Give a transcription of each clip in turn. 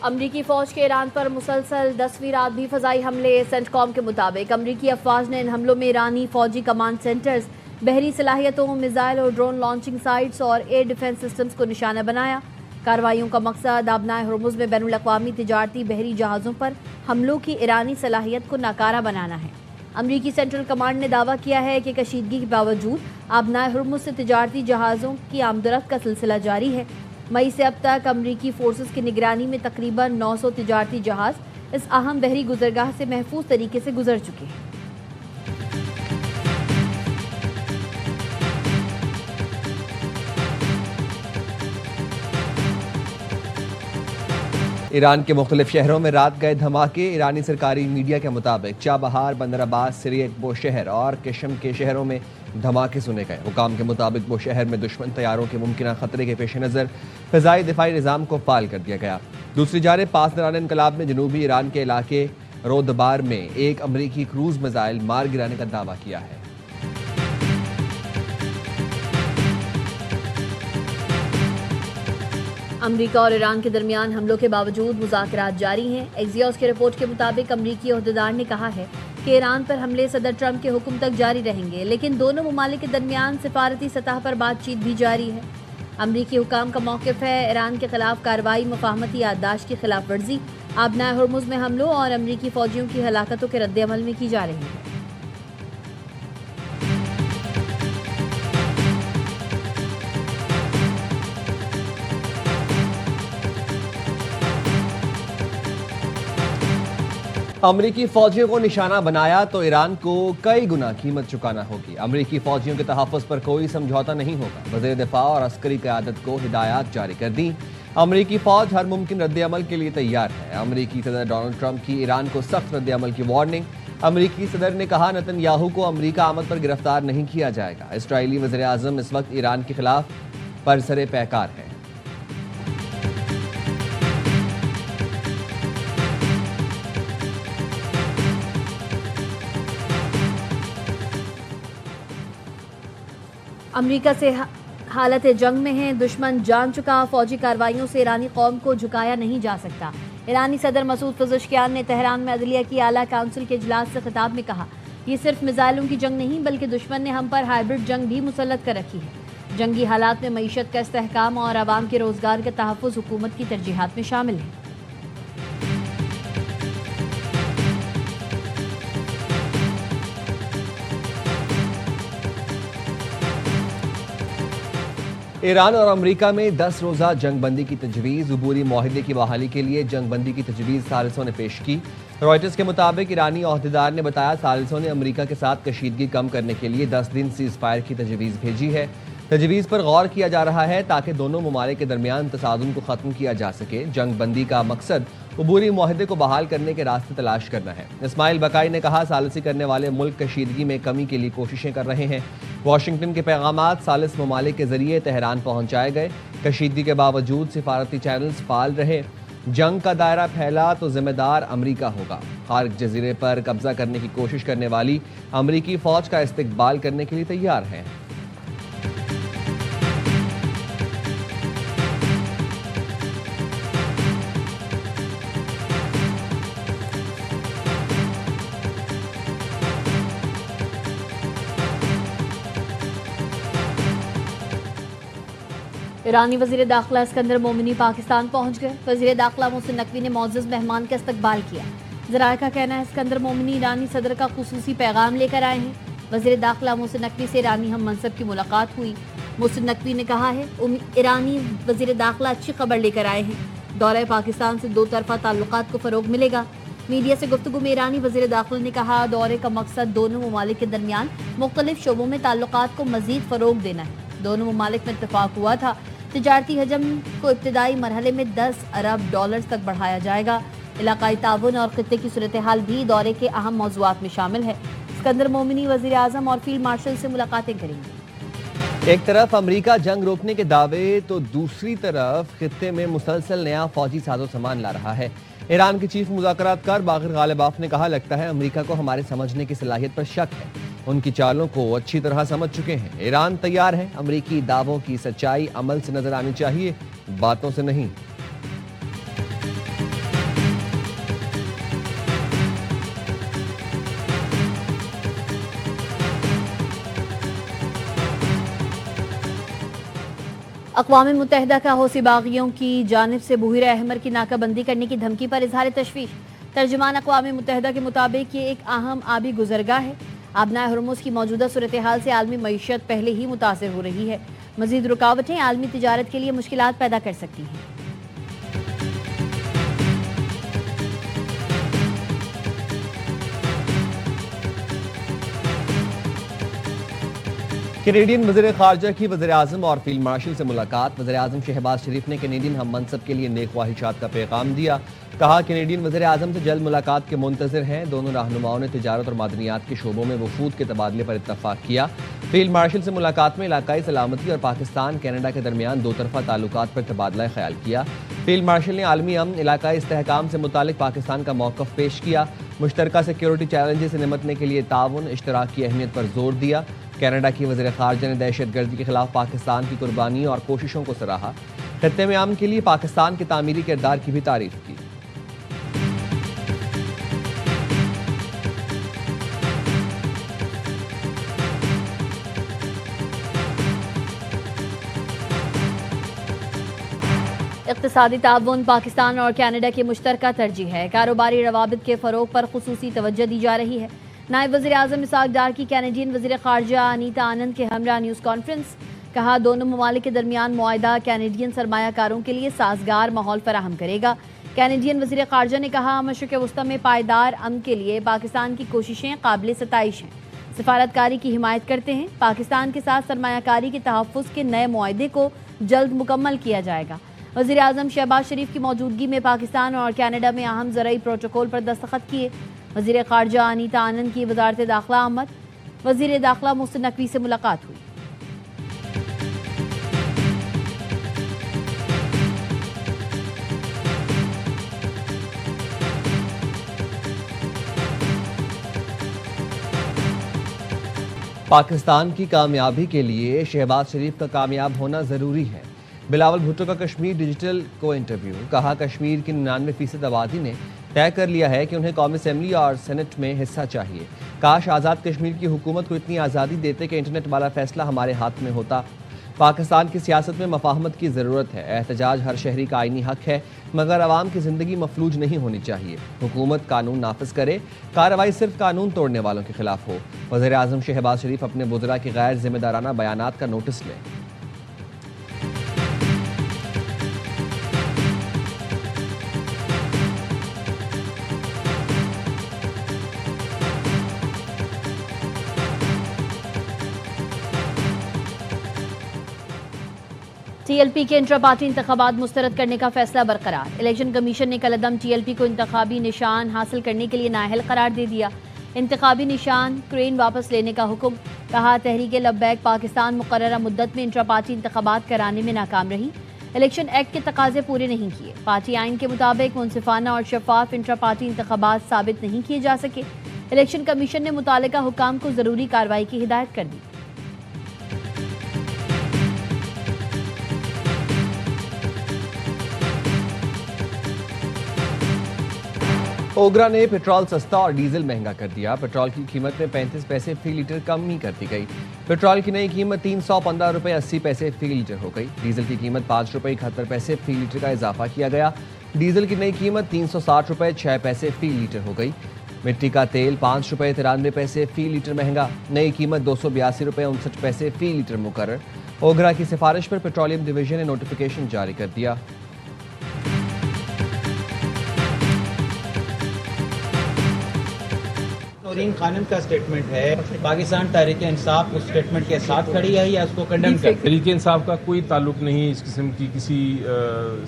अमरीकी फौज के ईरान पर मुसलसल 10वीं रात भी फजाई हमले। सेंटकॉम के मुताबिक अमरीकी अफवाज ने इन हमलों में ईरानी फौजी कमांड सेंटर्स, बहरी सलाहियतों, मिसाइल और ड्रोन लॉन्चिंग साइट्स और एयर डिफेंस सिस्टम्स को निशाना बनाया। कार्रवाइयों का मकसद आबनाए हुर्मुज़ में बैनुल अक़वामी तिजारती बहरी जहाज़ों पर हमलों की ईरानी सलाहियत को नाकारा बनाना है। अमरीकी सेंट्रल कमांड ने दावा किया है कि कशीदगी के बावजूद आबनाए हुर्मुज़ से तिजारती जहाज़ों की आमदरफ्त का सिलसिला जारी है। मई से अब तक अमरीकी फोर्सेस की निगरानी में तकरीबन 900 तिजारती जहाज़ इस अहम बहरी गुजरगाह से महफूज तरीके से गुजर चुके हैं। ईरान के मुख्तलिफ शहरों में रात गए धमाके। ईरानी सरकारी मीडिया के मुताबिक चाबहार, बंदर अब्बास, सिरियक, बोशहर और किशम के शहरों में धमाके सुने गए। हुकाम के मुताबिक बोशहर में दुश्मन तैयारों के मुमकिन खतरे के पेश नज़र फ़िज़ाई दिफाई निज़ाम को फ़ाल कर दिया गया। दूसरी जानिब पासदारान इनकलाब ने जनूबी ईरान के इलाके रोदबार में एक अमरीकी क्रूज़ मिसाइल मार गिराने का दावा किया है। अमरीका और ईरान के दरमियान हमलों के बावजूद मुज़ाकरात जारी हैं। एक्सियोस की रिपोर्ट के मुताबिक अमरीकी ओहदेदार ने कहा है कि ईरान पर हमले सदर ट्रंप के हुक्म तक जारी रहेंगे, लेकिन दोनों ममालिक के दरमियान सिफारती सतह पर बातचीत भी जारी है। अमरीकी हुकाम का मौक़िफ़ है ईरान के खिलाफ कार्रवाई, मफाहमती याददाश्त की खिलाफ वर्जी, आबनाए हुर्मुज़ में हमलों और अमरीकी फ़ौजियों की हलाकतों के रद्द-ए-अमल में की जा रही है। अमरीकी फौजियों को निशाना बनाया तो ईरान को कई गुना कीमत चुकाना होगी। अमरीकी फौजियों के तहफ़्फ़ुज़ पर कोई समझौता नहीं होगा। वज़ीर दिफ़ा और अस्करी क़यादत को हिदायत जारी कर दी। अमरीकी फ़ौज हर मुमकिन रद्द-ए-अमल के लिए तैयार है। अमरीकी सदर डोनाल्ड ट्रंप की ईरान को सख्त रद्द-ए-अमल की वार्निंग। अमरीकी सदर ने कहा नेतन्याहू को अमरीका आमद पर गिरफ्तार नहीं किया जाएगा। इसराइली वज़ीर आज़म इस वक्त ईरान के खिलाफ बरसरे पैकार है। अमरीका से हालत जंग में है, दुश्मन जान चुका, फौजी कार्रवाइयों से ईरानी कौम को झुकाया नहीं जा सकता। ईरानी सदर मसूद पज़ेश्कियान ने तेहरान में अदलिया की आला काउंसिल के इजलास से खिताब में कहा, ये सिर्फ मिसाइलों की जंग नहीं बल्कि दुश्मन ने हम पर हाइब्रिड जंग भी मुसल्लत कर रखी है। जंगी हालात में मईशत का इस्तेहकाम और आवाम के रोजगार का तहफ़्फ़ुज़ हुकूमत की तरजीहात में शामिल है। ईरान और अमरीका में 10 रोज़ा जंगबंदी की तजवीज़। अबूरी माहिदे की बहाली के लिए जंगबंदी की तजवीज़ सालिसों ने पेश की। रॉयटर्स के मुताबिक ईरानी ओहदेदार ने बताया सालिसों ने अमरीका के साथ कशीदगी कम करने के लिए 10 दिन सीज़ फायर की तजवीज़ भेजी है। तजवीज़ पर गौर किया जा रहा है ताकि दोनों ममालिक के दरमियान तसादुम को ख़त्म किया जा सके। जंगबंदी का मकसद अबूरी माहिदे को बहाल करने के रास्ते तलाश करना है। इस्माइल बकाई ने कहा सालिसी करने वाले मुल्क कशीदगी में कमी के लिए कोशिशें कर रहे हैं। वाशिंगटन के पैगामात सालिस ममालिक के जरिए तेहरान पहुंचाए गए। कशीदगी के बावजूद सिफारती चैनल्स फाल रहे। जंग का दायरा फैला तो जिम्मेदार अमरीका होगा। खार्क जजीरे पर कब्जा करने की कोशिश करने वाली अमरीकी फौज का इस्तकबाल करने के लिए तैयार है। ईरानी वज़ीर दाखिला सिकंदर मोमिनी पाकिस्तान पहुंच गए। वज़ीर दाखिला मोहसिन नकवी ने मोअज़्ज़ज़ मेहमान का इस्तकबाल किया। ज़राए का कहना है सिकंदर मोमिनी ईरानी सदर का खुसूसी पैगाम लेकर आए हैं। वज़ीर दाखिला मोहसिन नकवी से ईरानी हम मनसब की मुलाकात हुई। मोहसिन नकवी ने कहा है ईरानी वज़ीर दाखिला अच्छी खबर लेकर आए हैं। दौरे पाकिस्तान से दो तरफ़ा ताल्लुकात को फ़रोग़ मिलेगा। मीडिया से गुफ्तगू में ईरानी वज़ीर दाखिला ने कहा दौरे का मकसद दोनों ममालिक के दरमियान मुख्तलिफ शोबों में ताल्लुकात को मज़ीद फ़रोग़ देना है। दोनों ममालिक में इत्तफ़ाक़ हुआ था तिजारती हजम को इब्तदाई मरहले में 10 अरब डॉलर तक बढ़ाया जाएगा। इलाकाई ताउन और खित्ते की सूरत हाल भी दौरे के अहम मौज़ूआत में शामिल है। सिकंदर मोमिनी वज़ीर आज़म और फील्ड मार्शल से मुलाकातें करेंगे। एक तरफ अमरीका जंग रोकने के दावे तो दूसरी तरफ खित्ते में मुसलसल नया फौजी साजो सामान ला रहा है। ईरान के चीफ मुज़ाकरातकार बाक़िर गालिबाफ ने कहा लगता है अमरीका को हमारे समझने की सलाहियत पर शक है। उनकी चालों को अच्छी तरह समझ चुके हैं। ईरान तैयार है। अमरीकी दावों की सच्चाई अमल से नजर आनी चाहिए, बातों से नहीं। अक़वाम मुत्तहिदा का हौसी बागियों की जानिब से बूहिर अहमर की नाकाबंदी करने की धमकी पर इजहार तशवीश। तर्जुमान अक़वाम मुत्तहिदा के मुताबिक ये एक अहम आबी गुजरगाह है। आबनाए हुर्मुज़ की मौजूदा सूरत हाल से आलमी मईशत पहले ही मुतासर हो रही है। मज़ीद रुकावटें आलमी तिजारत के लिए मुश्किलात पैदा कर सकती हैं। कैनेडियन वज़ीर ख़ारजा की वज़ीर-ए-आज़म और फील्ड मार्शल से मुलाकात। वज़ीर-ए-आज़म शहबाज शरीफ ने कैनेडियन हम मनसब के लिए नेक ख्वाहिशात का पैगाम दिया। कहा कैनेडियन वज़ीर-ए-आज़म से जल्द मुलाकात के मुंतज़िर हैं। दोनों रहनुमाओं ने तिजारत और मादनियात के शोबों में वफूद के तबादले पर इत्तफाक किया। फील्ड मार्शल से मुलाकात में इलाकाई सलामती और पाकिस्तान कैनेडा के दरमियान दो तरफा ताल्लुकात पर तबादला ख्याल किया। फील्ड मार्शल ने आलमी अमन, इलाकाई इस्तेहकाम से मुतालिक पाकिस्तान का मौक़िफ़ पेश किया। मुश्तरका सिक्योरिटी चैलेंजेस से निमटने के लिए ताउन, इश्तराक की अहमियत पर जोर दिया। कनाडा की वज़ीर ख़ारजा ने दहशतगर्दी के खिलाफ पाकिस्तान की कुर्बानी और कोशिशों को सराहा। खत्ते में अमन के लिए पाकिस्तान के तामीरी किरदार की भी तारीफ की। इक़्तिसादी ताउन पाकिस्तान और कनाडा की मुश्तरका तरजीह है। कारोबारी रवाबित के फ़रोग़ पर खुसूसी तवज्जो दी जा रही है। नायब वज़ीर आज़म इसाक डार की कैनेडियन वज़ीर ख़ारजा अनीता आनंद के हमरा न्यूज़ कॉन्फ्रेंस। कहा दोनों ममालिक के दरमियान मुआहिदा कैनेडियन सरमायाकारों के लिए साजगार माहौल फराहम करेगा। कैनेडियन वज़ीर ख़ारजा ने कहा मशरिक़ वस्ता में पायदार अमन के लिए पाकिस्तान की कोशिशें काबिल सताइश हैं। सिफारतकारी की हिमायत करते हैं। पाकिस्तान के साथ सरमायाकारी के तहफ़्फ़ुज़ के नए मुआहिदे को जल्द मुकम्मल किया जाएगा। वज़ीर आज़म शहबाज शरीफ की मौजूदगी में पाकिस्तान और कनाडा में अहम ज़रई प्रोटोकॉल पर दस्तखत किए। वज़ीर ख़ारजा अनीता आनंद की वज़ारत दाखिला आमद। वज़ीर दाखिला मोहसिन नकवी से मुलाकात हुई। पाकिस्तान की कामयाबी के लिए शहबाज शरीफ का कामयाब होना ज़रूरी है। बिलावल भुट्टो का कश्मीर डिजिटल को इंटरव्यू। कहा कश्मीर की 99% आबादी ने तय कर लिया है कि उन्हें कौमी असम्बली और सेनेट में हिस्सा चाहिए। काश आज़ाद कश्मीर की हुकूमत को इतनी आज़ादी देते कि इंटरनेट वाला फैसला हमारे हाथ में होता। पाकिस्तान की सियासत में मफाहमत की ज़रूरत है। एहतजाज हर शहरी का आईनी हक है, मगर आवाम की ज़िंदगी मफलूज नहीं होनी चाहिए। हुकूमत कानून नाफिज करे, कार्रवाई सिर्फ कानून तोड़ने वालों के खिलाफ हो। वज़ीर आज़म शहबाज शरीफ अपने बुज़रा के गैर जिम्मेदाराना बयानात का नोटिस लें। टीएलपी के इंट्रा पार्टी इंतखाबात मुस्तरद करने का फैसला बरकरार। इलेक्शन कमीशन ने कलअदम टीएलपी को इंतखाबी निशान हासिल करने के लिए नाअहल करार दे दिया। इंतखाबी निशान क्रेन वापस लेने का हुक्म। कहा तहरीक लब्बैक पाकिस्तान मुकर्ररा मुद्दत में इंट्रा पार्टी इंतखाबात कराने में नाकाम रही। इलेक्शन एक्ट के तकाजे पूरे नहीं किए। पार्टी आइन के मुताबिक मुनसिफाना और शफाफ इंट्रा पार्टी इंतखाबात साबित नहीं किए जा सके। इलेक्शन कमीशन ने मुतालिका हुकाम को जरूरी कार्रवाई की हिदायत कर दी। ओगरा ने पेट्रोल सस्ता और डीजल महंगा कर दिया। पेट्रोल की कीमत में 35 पैसे फी लीटर कमी कर दी गई। पेट्रोल की नई कीमत 315 रुपये 80 पैसे फी लीटर हो गई। डीजल की कीमत 5 रुपये 71 पैसे फी लीटर का इजाफा किया गया। डीजल की नई कीमत 360 रुपये 6 पैसे फी लीटर हो गई। मिट्टी का तेल 5 रुपये 93 पैसे फी लीटर महंगा। नई कीमत 282 रुपये 59 पैसे फी लीटर मुकर्रर। ओगरा की सिफारिश पर पेट्रोलियम डिवीजन ने नोटिफिकेशन जारी कर दिया। नूरीन खानम का स्टेटमेंट है, पाकिस्तान तहरीक इंसाफ उस स्टेटमेंट के साथ खड़ी है या उसको कंडेम करती है? तहरीक इंसाफ का कोई ताल्लुक नहीं इस किस्म की किसी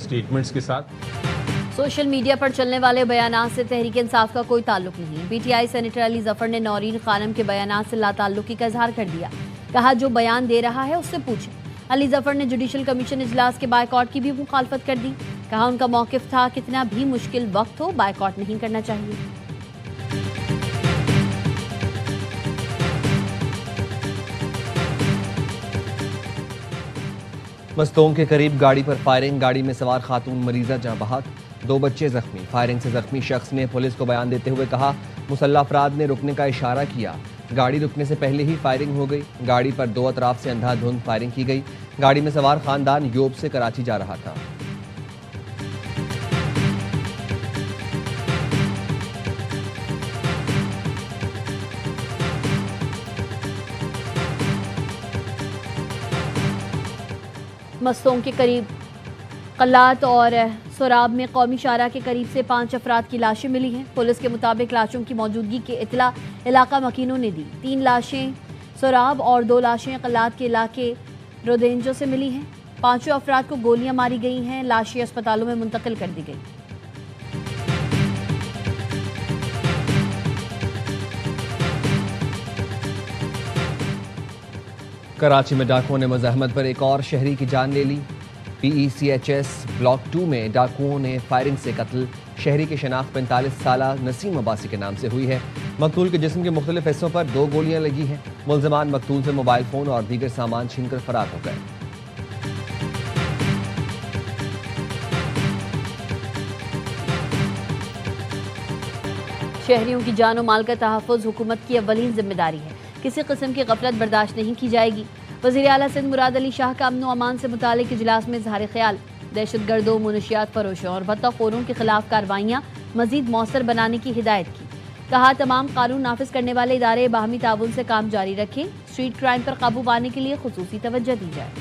स्टेटमेंट्स के साथ। सोशल मीडिया पर चलने वाले बयानात से तहरीक इंसाफ का कोई ताल्लुक नहीं। पीटीआई सेनेटर अली जफर ने नौरीन खानम के बयानात से लाताल्लुकी का इजहार कर दिया। कहा जो बयान दे रहा है उससे पूछें। अली जफर ने जुडिशल कमीशन इजलास के बायकॉट की भी मुखालफत कर दी। कहा उनका मौकिफ था कितना भी मुश्किल वक्त हो बायकॉट नहीं करना चाहिए। मस्तों के करीब गाड़ी पर फायरिंग। गाड़ी में सवार खातून मरीजा जहां बहक, 2 बच्चे जख्मी। फायरिंग से जख्मी शख्स ने पुलिस को बयान देते हुए कहा मुसल्लह अफराद ने रुकने का इशारा किया। गाड़ी रुकने से पहले ही फायरिंग हो गई। गाड़ी पर 2 अतराफ से अंधाधुंध फायरिंग की गई। गाड़ी में सवार खानदान यूरोप से कराची जा रहा था। मस्तों के करीब कल्लात और सोराब में कौमी शाहरा के करीब से 5 अफराद की लाशें मिली हैं। पुलिस के मुताबिक लाशों की मौजूदगी की इतला इलाका मकीनों ने दी। 3 लाशें सोराब और 2 लाशें कल्लात के इलाके रोदेंजो से मिली हैं। 5 अफराद को गोलियां मारी गई हैं। लाशें अस्पतालों में मुंतकिल कर दी गई। कराची में डाकुओं ने मज़ाहमत पर एक और शहरी की जान ले ली। PECHS ब्लॉक 2 में डाकुओं ने फायरिंग से कत्ल। शहरी की शनाख्त 45 साला नसीम अब्बासी के नाम से हुई है। मकतूल के जिस्म के मुख्तलिफ हिस्सों पर 2 गोलियां लगी हैं। मुल्ज़िमान मकतूल से मोबाइल फ़ोन और दीगर सामान छीनकर फरार हो गए। शहरियों की जान और माल का तहफ़्फ़ुज़ हुकूमत की अव्वलीन जिम्मेदारी है। किसी किस्म की गफलत बर्दाश्त नहीं की जाएगी। वज़ीर आला सिंध मुराद अली शाह का अमन व अमान से मुतालिक इजलास में इज़हार ख्याल। दहशतगर्दों, मुनशियात फरोशों और भत्ताखोरों के खिलाफ कार्रवाइयाँ मज़ीद मौसर बनाने की हिदायत की। कहा, तमाम कानून नाफिज करने वाले इदारे बाहमी ताउन से काम जारी रखें। स्ट्रीट क्राइम पर काबू पाने के लिए खुसूसी तवज्जो दी जाए।